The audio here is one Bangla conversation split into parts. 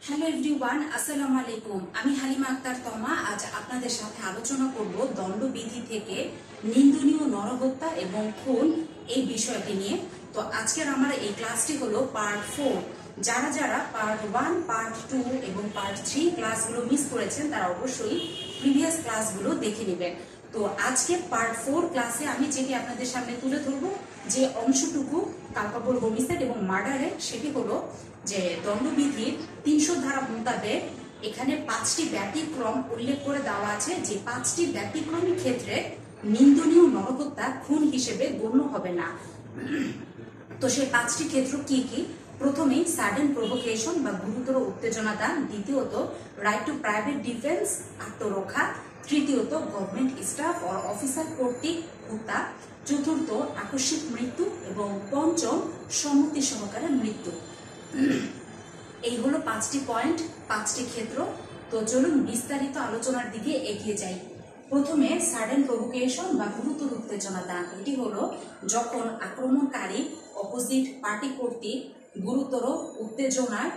হ্যালো এভরিওয়ান, আসসালামু আলাইকুম। আমি হালিমা আক্তার তমা আজ আপনাদের সাথে আলোচনা করব দণ্ডবিধি থেকে নিন্দনীয় নরহত্যা এবং খুন এই বিষয়টি নিয়ে। তো আজকের আমার এই ক্লাসটি হলো পার্ট 4। যারা যারা পার্ট 1, পার্ট 2 এবং পার্ট 3 ক্লাসগুলো মিস করেছেন তারা অবশ্যই প্রিভিয়াস ক্লাসগুলো দেখে নেবেন। তো আজকে পার্ট 4 ক্লাসে আমি যেটি আপনাদের সামনে তুলে ধরবো, যে অংশটুকু কালপাবল হোমিসাইড এবং মার্ডারে, সেটি হলো যে দণ্ডবিধির 300 ধারা মোতাবেক এখানে 5টি ব্যতিক্রম উল্লেখ করে দেওয়া আছে, যে 5টি ব্যতিক্রমের ক্ষেত্রে নিন্দনীয় নরহত্যা খুন হিসেবে গণ্য হবে না। তো সেই 5টি ক্ষেত্র কি কি? প্রথমেই সাডেন প্রভোকেশন বা গুরুতর উত্তেজনা দান, দ্বিতীয়ত রাইট টু প্রাইভেট ডিফেন্স আত্মরক্ষা, তৃতীয়ত গভর্নমেন্ট স্টাফ অর অফিসার কর্তৃক হত্যা, চতুর্থ আকস্মিক মৃত্যু এবং পঞ্চম সম্মতি সহকারে মৃত্যু। এই হলো 5টি পয়েন্ট, 5টি ক্ষেত্র। তো চলুন বিস্তারিত আলোচনার দিকে এগিয়ে যাই। প্রথমে সাডেন প্রভোকেশন বা গুরুতর উত্তেজনা দান। এটি হলো যখন আক্রমণকারী অপোজিট পার্টি কর্তৃক গুরুতর উত্তেজনার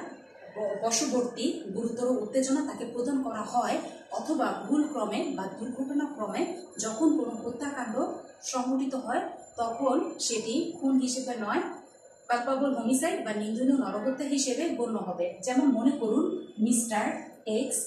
বশবর্তী, গুরুতর উত্তেজনা তাকে প্রদান করা হয়, অথবা ভুলক্রমে বা দুর্ঘটনাক্রমে যখন কোনো হত্যাকাণ্ড সংঘটিত হয় তখন সেটি খুন হিসেবে নয়, কালপাবল হোমিসাইড বা নিন্দনীয় নরহত্যা হিসেবে গণ্য হবে। যেমন মনে করুন মিস্টার এক্স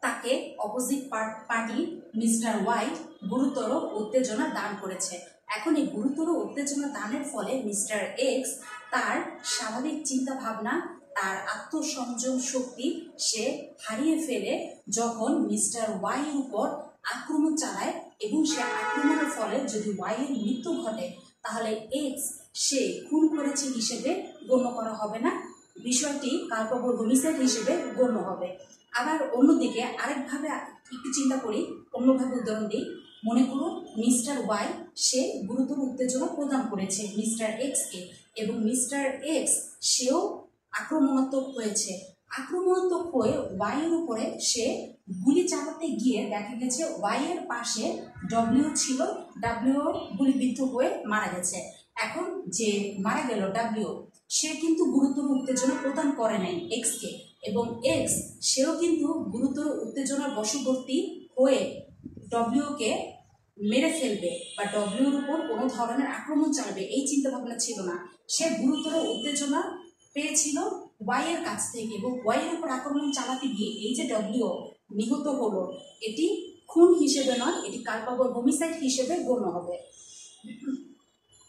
তাকে অপোজিট পার্টি মিস্টার ওয়াই গুরুতর উত্তেজনা দান করেছে। এখন এই গুরুতর উত্তেজনা দানের ফলে মিস্টার এক্স তার স্বাভাবিক চিন্তা ভাবনা, তার আত্মসংযম শক্তি সে হারিয়ে ফেলে যখন মিস্টার ওয়াই এর উপর আক্রমণ চালায়, এবং সে আক্রমণের ফলে যদি ওয়াই এর মৃত্যু ঘটে তাহলে এক্স সে খুন করেছে হিসেবে গণ্য করা হবে না, বিষয়টি কালপাবল হোমিসাইড হিসেবে গণ্য হবে। আবার অন্যদিকে আরেকভাবে একটু চিন্তা করি, অন্যভাবে উদাহরণ দিই। মনে করুন মিস্টার ওয়াই সে গুরুতর উত্তেজনা প্রদান করেছে মিস্টার এক্সকে, এবং মিস্টার এক্স সেও আক্রমণাত্মক হয়েছে। আক্রমণাত্মক হয়ে ওয়াই এর উপরে সে গুলি চালাতে গিয়ে দেখা গেছে ওয়াই এর পাশে ডব্লিউ ছিল, ডব্লিউ গুলিবিদ্ধ হয়ে মারা গেছে। এখন যে মারা গেল ডব্লিউ, সে কিন্তু গুরুতর উত্তেজনা প্রদান করে নাই এক্সকে, এবং এক্স সেও কিন্তু গুরুতর উত্তেজনার বশবর্তী হয়ে ডব্লিউকে মেরে ফেলবে বা ডব্লিউর উপর কোনো ধরনের আক্রমণ চালাবে এই চিন্তা ভাবনা ছিল না। সে গুরুতর উত্তেজনা পেয়েছিল ওয়াই এর কাছ থেকে, এবং ওয়াই এর উপর আক্রমণ চালাতে গিয়ে এই যে ডব্লিউ নিহত হলো, এটি খুন হিসেবে নয়, এটি কালপাবল হোমিসাইড হিসেবে গণ্য হবে।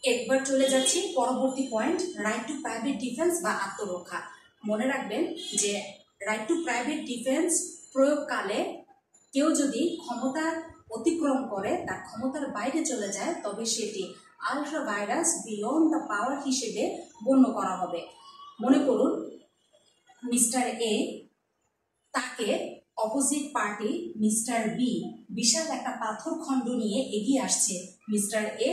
একবার চলে যাচ্ছি পরবর্তী point, right two private defence বা আত্মরক্ষা। মনে রাখবেন যে রাইট টু প্রাইভেট ডিফেন্স প্রয়োগকালে কেউ যদি ক্ষমতা অতিক্রম করে, তার ক্ষমতার বাইরে চলে যায়, তবে সেটি ultra virus beyond the power হিসেবে গণ্য করা হবে। মনে করুন মিস্টার এ তাকে অপোজিট পার্টি মিস্টার বি বিশাল একটা পাথর খণ্ড নিয়ে এগিয়ে আসছে, মিস্টার এ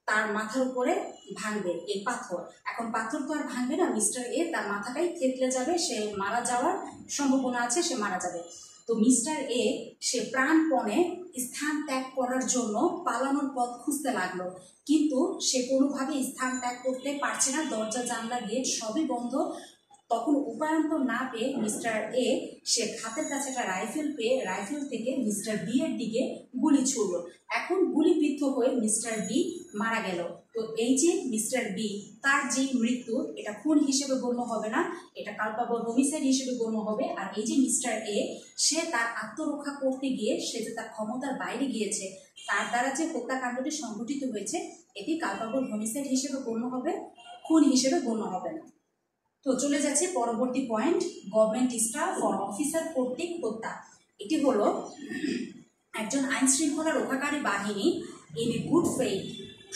তার মাথার উপরে ভাঙবে এই পাথর। এখন পাথর তো আর ভাঙবে না, মিস্টার এ তার মাথাটাই থেতলে যাবে, সে মারা যাওয়ার সম্ভাবনা আছে, সে মারা যাবে। তো মিস্টার এ সে প্রাণপণে স্থান ত্যাগ করার জন্য পালানোর পথ খুঁজতে লাগলো, কিন্তু সে কোনোভাবে স্থান ত্যাগ করতে পারছে না, দরজা জানলা গেট সবই বন্ধ। তখন উপায়ন্তর না পেয়ে মিস্টার এ সে হাতের কাছে একটা রাইফেল পেয়ে রাইফেল থেকে মিস্টার বি এর দিকে গুলি ছুড়ল। এখন গুলিবিদ্ধ হয়ে মিস্টার বি মারা গেল। তো এই যে মিস্টার বি তার যে মৃত্যু, এটা খুন হিসেবে গণ্য হবে না, এটা কালপাবল হোমিসাইড হিসেবে গণ্য হবে। আর এই যে মিস্টার এ সে তার আত্মরক্ষা করতে গিয়ে সে যে তার ক্ষমতার বাইরে গিয়েছে, তার দ্বারা যে হত্যাকাণ্ডটি সংঘটিত হয়েছে, এটি কালপাবল হোমিসাইড হিসেবে গণ্য হবে, খুন হিসেবে গণ্য হবে না। তো চলে যাচ্ছে পরবর্তী point, government staff or officer কর্তৃক হত্যা। এটি হলো একজন আইন শৃঙ্খলা রক্ষাকারী বাহিনী ইন গুড ফেইথ,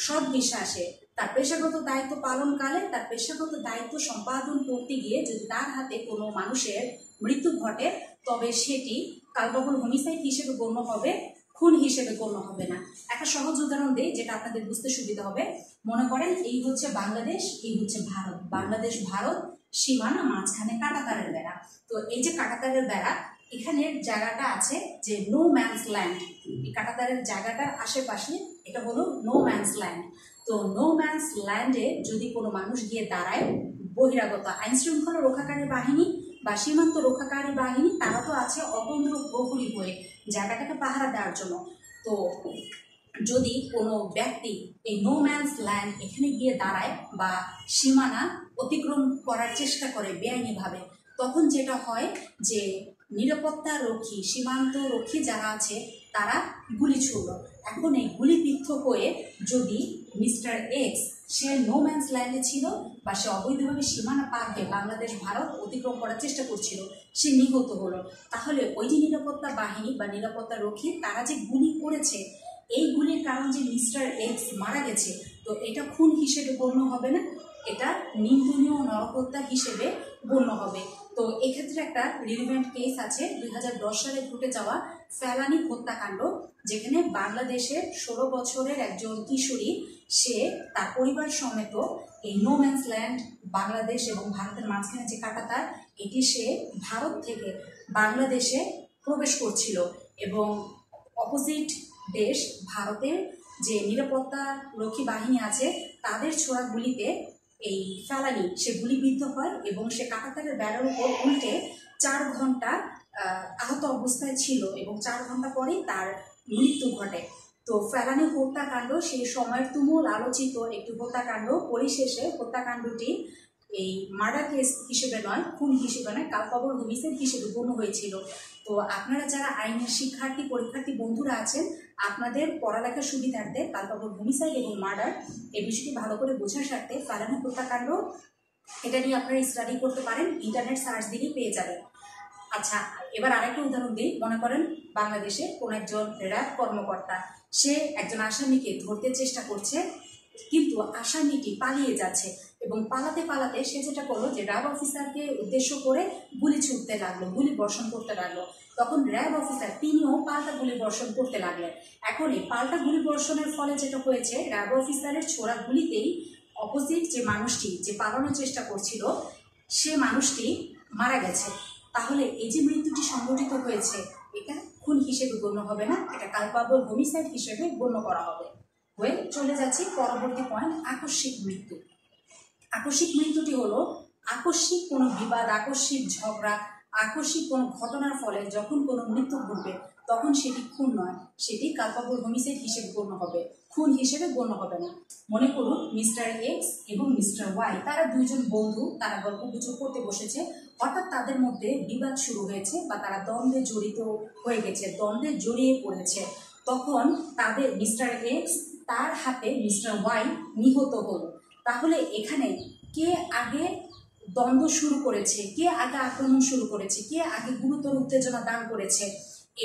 সৎ বিশ্বাসে তার পেশাগত দায়িত্ব পালনকালে তার পেশাগত দায়িত্ব সম্পাদন করতে গিয়ে যদি তার হাতে কোনো মানুষের মৃত্যু ঘটে, তবে সেটি কালপাবল হোমিসাইড হিসেবে গণ্য হবে, খুন হিসেবে গণ্য হবে না। একটা সহজ উদাহরণ দিই যেটা আপনাদের বুঝতে সুবিধা হবে। মনে করেন এই হচ্ছে বাংলাদেশ, এই হচ্ছে ভারত, বাংলাদেশ ভারত সীমানা, মাঝখানে কাঁটাতারের বেড়া। তো এই যে কাঁটাতারের বেড়া, এখানের জায়গাটা আছে যে নো ম্যানস ল্যান্ড, এই কাঁটাতারের জায়গাটার আশেপাশে এটা হলো নো ম্যানস ল্যান্ড। তো নো ম্যানস ল্যান্ডে যদি কোনো মানুষ গিয়ে দাঁড়ায়, বহিরাগত আইন শৃঙ্খলা রক্ষাকারী বাহিনী বা সীমান্ত রক্ষাকারী বাহিনী তারা তো আছে অতন্ত্র প্রহরী হয়ে জায়গাটাকে পাহারা দেওয়ার জন্য। তো যদি কোনো ব্যক্তি এই নো ম্যানস ল্যান্ড এখানে গিয়ে দাঁড়ায় বা সীমানা অতিক্রম করার চেষ্টা করে বেআইনিভাবে, তখন যেটা হয় যে নিরাপত্তা রক্ষী সীমান্ত রক্ষী যারা আছে তারা গুলি ছুড়ল। এখন এই গুলিবিদ্ধ হয়ে যদি মিস্টার এক্স সে নো ম্যানস ল্যান্ডে ছিল বা সে অবৈধভাবে সীমানা পার হয়ে বাংলাদেশ ভারত অতিক্রম করার চেষ্টা করছিল, সে নিহত হলো, তাহলে ওই যে নিরাপত্তা বাহিনী বা নিরাপত্তা রক্ষী তারা যে গুলি করেছে, এই গুলির কারণ যে মিস্টার এক্স মারা গেছে, তো এটা খুন হিসেবে গণ্য হবে না, এটা নিন্দনীয় নরহত্যা হিসেবে গণ্য হবে। তো এক্ষেত্রে একটা রিলিভেন্ট কেস আছে 2010 সালে ঘটে যাওয়া ফেলানি হত্যাকাণ্ড, যেখানে বাংলাদেশের 16 বছরের একজন কিশোরী সে তার পরিবার সমেত এই নো ম্যানস ল্যান্ড বাংলাদেশ এবং ভারতের মাঝখানে যে কাঁটাতার, এটি সে ভারত থেকে বাংলাদেশে প্রবেশ করছিল এবং অপোজিট দেশ ভারতের যে নিরাপত্তা রক্ষী বাহিনী আছে তাদের ছোড়া গুলিতে এই ফেলানি সে গুলিবিদ্ধ হয় এবং সে কাঁটাতারের বেড়ার উপর উল্টে 4 ঘন্টা আহত অবস্থায় ছিল এবং 4 ঘন্টা পরেই তার মৃত্যু ঘটে। তো ফেলানি হত্যাকাণ্ড সেই সময়ের তুমুল আলোচিত একটি হত্যাকাণ্ড, পরিশেষে হত্যাকাণ্ডটি এই মার্ডার কেস হিসেবে নয়, খুন হিসেবে নয়, কালপাবল হোমিসাইড হিসেবে গণ্য হয়েছিল। তো আপনারা যারা আইনের পরীক্ষার্থী বন্ধুরা আছেন, আপনাদের পড়ালেখার সুবিধার্থে কালপাবল হোমিসাইড এবং মার্ডার এই বিষয়টি ভালো করে বোঝার স্বার্থে ফেলানি হত্যাকাণ্ড এটা নিয়ে আপনারা স্টাডি করতে পারেন, ইন্টারনেট সার্চ দিলেই পেয়ে যাবেন। আচ্ছা, এবার আরেকটা উদাহরণ দিই। মনে করেন বাংলাদেশে কোন একজন র্যাব কর্মকর্তা সে একজন আসামিকে ধরতে চেষ্টা করছে, কিন্তু আসামিটি পালিয়ে যাচ্ছে এবং পালাতে পালাতে সে যেটা করলো যে র্যাব অফিসারকে উদ্দেশ্য করে গুলি ছুটতে লাগলো, গুলি বর্ষণ করতে লাগলো। তখন র্যাব অফিসার তিনিও পাল্টা গুলি বর্ষণ করতে লাগলেন। এখন এই পাল্টা গুলি বর্ষণের ফলে যেটা হয়েছে, র্যাব অফিসারের ছোড়া গুলিতেই অপোজিট যে মানুষটি যে পালানোর চেষ্টা করছিল সে মানুষটি মারা গেছে। তাহলে এই যে মৃত্যুটি সংঘটিত হয়েছে এটা খুন হিসেবে গণ্য হবে না, এটা কালপাবল হোমিসাইড হিসেবে গণ্য করা হবে। হয়ে চলে যাচ্ছি পরবর্তী পয়েন্ট, আকস্মিক মৃত্যু। আকস্মিক মৃত্যুটি হলো আকস্মিক কোনো বিবাদ, আকস্মিক ঝগড়া, আকস্মিক কোনো ঘটনার ফলে যখন কোনো মৃত্যু ঘটবে তখন সেটি খুন নয়, সেটি কালপাবল হোমিসাইড হিসেবে গণ্য হবে, খুন হিসেবে গণ্য হবে না। মনে করুন মিস্টার এক্স এবং মিস্টার ওয়াই তারা দুইজন বন্ধু, তারা গল্প গুজব করতে বসেছে, হঠাৎ তাদের মধ্যে বিবাদ শুরু হয়েছে বা তারা দ্বন্দ্বে জড়িত হয়ে গেছে, দ্বন্দ্বে জড়িয়ে পড়েছে। তখন তাদের মিস্টার এক্স তার হাতে মিস্টার ওয়াই নিহত হলো। তাহলে এখানে কে আগে দ্বন্দ্ব শুরু করেছে, কে আগে আক্রমণ শুরু করেছে, কে আগে গুরুতর উত্তেজনা দান করেছে,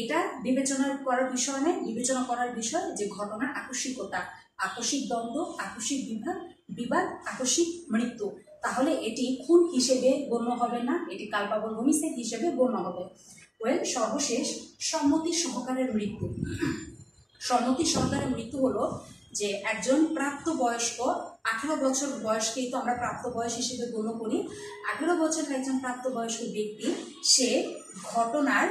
এটা বিবেচনা করার বিষয় নয়। বিবেচনা করার বিষয় যে ঘটনার আকস্মিকতা, আকস্মিক দ্বন্দ্ব, আকস্মিক বিবাদ, আকস্মিক মৃত্যু। তাহলে এটি খুন হিসেবে গণ্য হবে না, এটি কালপাবল হোমিসাইড হিসেবে গণ্য হবে। সর্বশেষ সম্মতি সহকারের মৃত্যু। সম্মতি সহকারের মৃত্যু হলো যে একজন প্রাপ্তবয়স্ক 18 বছর বয়সকেই তো আমরা প্রাপ্ত বয়স হিসেবে গণ্য করি। 18 বছরের একজন প্রাপ্তবয়স্ক ব্যক্তি সে ঘটনার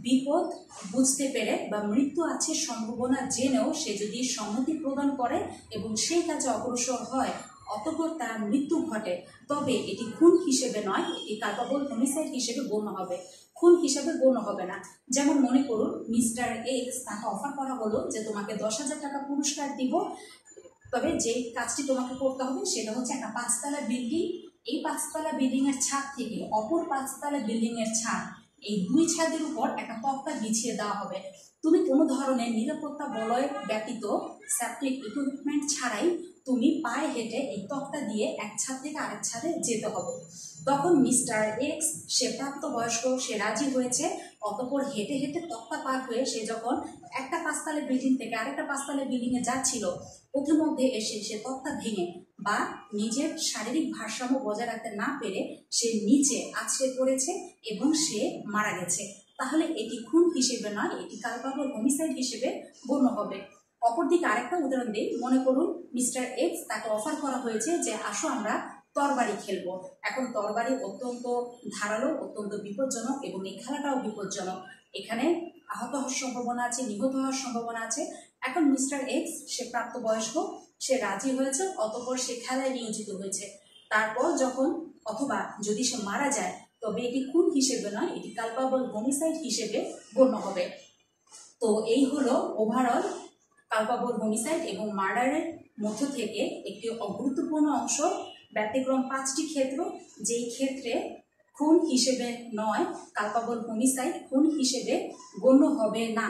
বিপদ বুঝতে পেরে বা মৃত্যু আছে সম্ভাবনা জেনেও সে যদি সম্মতি প্রদান করে এবং সেই কাজে অগ্রসর হয়, অতঃপর তার মৃত্যু ঘটে, তবে এটি খুন হিসেবে নয়, এটি কালপাবল হোমিসাইড হিসেবে গণ্য হবে, খুন হিসেবে গণ্য হবে না। যেমন মনে করুন মিস্টার এক্স তাকে অফার করা হলো যে তোমাকে 10,000 টাকা পুরস্কার দিব, তবে যে কাজটি তোমাকে করতে হবে সেটা হচ্ছে একটা 5তলা বিল্ডিং, এই 5তলা বিল্ডিং এর ছাদ থেকে অপর 5তলা বিল্ডিং এর ছাদ, এই 2 ছাদের উপর একটা তক্তা বিছিয়ে দেওয়া হবে। তুমি কোনো ধরনের নিরাপত্তা বলয় ব্যতীত সেফটি ইকুইপমেন্ট ছাড়াই তুমি পায়ে হেঁটে এই তক্তা দিয়ে এক ছাদ থেকে আরেক ছাদে যেতে হবে। তখন মিস্টার এক্স সে প্রাপ্তবয়স্ক, সে রাজি হয়েছে। অতঃপর হেঁটে হেঁটে তক্তা পার হয়ে সে যখন একটা 5তলা বিল্ডিং থেকে আরেকটা 5তলা বিল্ডিং এ যাচ্ছিল, পথিমধ্যে এসে সে তক্তা ভেঙে বা নিজের শারীরিক ভারসাম্য বজায় রাখতে না পেরে সে নিচে আছড়ে পড়েছে এবং সে মারা গেছে। তাহলে এটি খুন হিসেবে নয়, এটি কালপাবল হোমিসাইড হিসেবে গণ্য হবে। অপরদিকে আরেকটা উদাহরণ দিই। মনে করুন মিস্টার এক্স তাকে অফার করা হয়েছে যে আসো আমরা তরবারি খেলবো। এখন তরবারি অত্যন্ত ধারালো, অত্যন্ত বিপজ্জনক এবং এই খেলাটাও বিপজ্জনক। এখানে আহত হওয়ার সম্ভাবনা আছে, নিহত হওয়ার সম্ভাবনা আছে। এখন মিস্টার এক্স সে প্রাপ্তবয়স্ক, সে রাজি হয়েছে, অতঃপর সে খেলায় নিয়োজিত হয়েছে। তারপর যখন অথবা যদি সে মারা যায়, তো তবে এটি খুন হিসেবে নয়, এটি কালপাবল হোমিসাইড হিসেবে গণ্য হবে। তো এই হলো ওভারঅল কালপাবল হোমিসাইড এবং মার্ডারের মধ্য থেকে একটি গুরুত্বপূর্ণ অংশ, ব্যতিক্রম 5টি ক্ষেত্র, যেই ক্ষেত্রে খুন হিসেবে নয়, কালপাবল হোমিসাইড খুন হিসেবে গণ্য হবে না।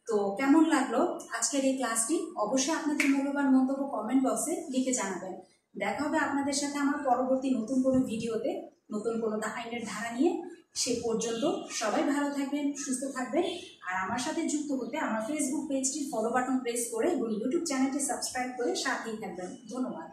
তো কেমন লাগলো আজকের এই ক্লাসটি? অবশ্যই আপনাদের মূল্যবান মন্তব্য কমেন্ট বক্সে লিখে জানাবেন। দেখা হবে আপনাদের সাথে আমার পরবর্তী নতুন কোনো ভিডিওতে, নতুন কোনো আইনের ধারা নিয়ে। সে পর্যন্ত সবাই ভালো থাকবেন, সুস্থ থাকবেন। আর আমার সাথে যুক্ত হতে আমার ফেসবুক পেজটি ফলো বাটন প্রেস করে এবং ইউটিউব চ্যানেলটি সাবস্ক্রাইব করে সাথেই থাকবেন। ধন্যবাদ।